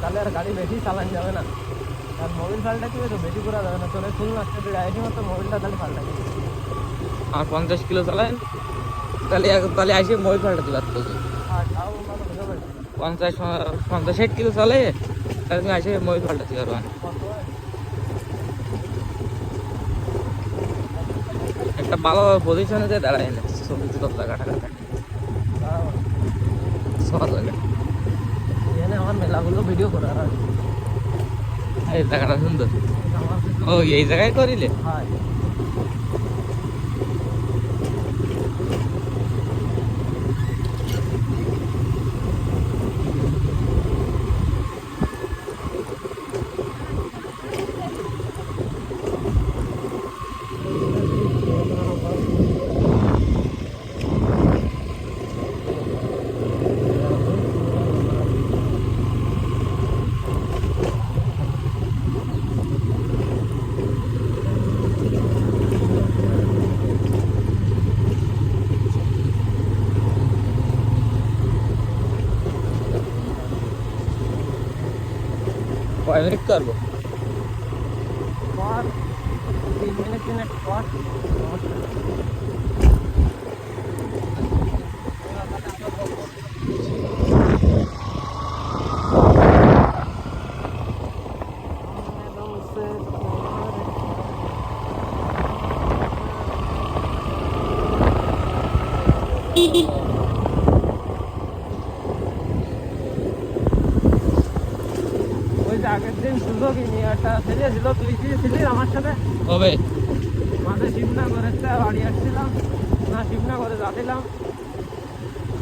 তাহলে আর গাড়ি বেশি চালান যাবে না, আর মোবিল পাল্টা দিবে তো বেশি করা যাবে না, চলে ফুল মাস্টার গাড়ি মতো মোবিলটা তাহলে পাল্টা দিবে। আর 50 কিলো চালান, তাহলে তাহলে আইসে মোবিল পাল্টা দিবার তো আর তাও ভালো বুঝতে পারছি 50-60 কিলো চলে, তাহলে তুমি আইসে মোবিল পাল্টা দিবার মানে কত হয়? একটা ভালো পজিশনে যে দাঁড়ায় না ছবি তো জায়গাটা তাও সহজ জায়গা। এখানে আমার মেলাগুলো ভিডিও করার আছে। এই জায়গাটা সুন্দর। আমার ও এই জায়গায় করিলে হয় কয় মিনিট করবো? পর 3 মিনিট পর ওই যে আগের দিন সুযোগই নিয়ে একটা ছেলে ছিল, তুই কি ছিলি আমার সাথে? কবে? মাঝে শিবনগরের থেকে বাড়ি আসছিলাম, না শিবনগরে যাচ্ছিলাম,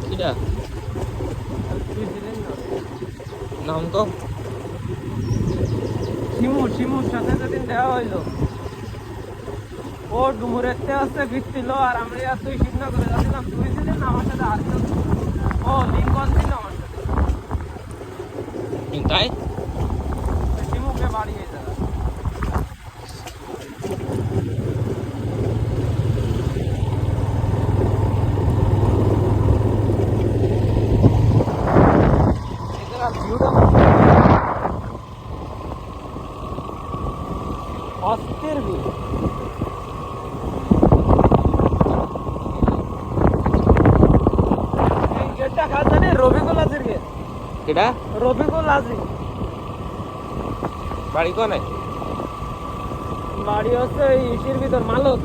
কিটা তুই ছিলেন না? নাম তো শিমুর সাথে যেদিন দেওয়া হইলো, ও ডুমুরের থেকে আসতে ফিরছিল, আর আমরা আর তুই শিবনগরে যাচ্ছিলাম, তুই ছিলেন না আমার সাথে? আর কেউ? ও লিঙ্কন ছিল আমার সাথে, তাই শিমুকে বাড়ি এই জায়গা। অস্থির ভিউ। এই গেটটা কাজ জানি রবিকুল আজির গেট, কিটা রবিকুল আজি। বাড়ি কোনে? বাড়ি হচ্ছে এই ইসির ভিতর মালত,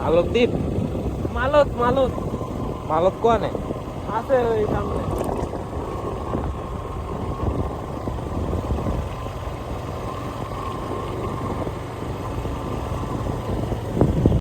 আলোকদ্বীপ মালত মালত কোনে? আছে ওই সামনে।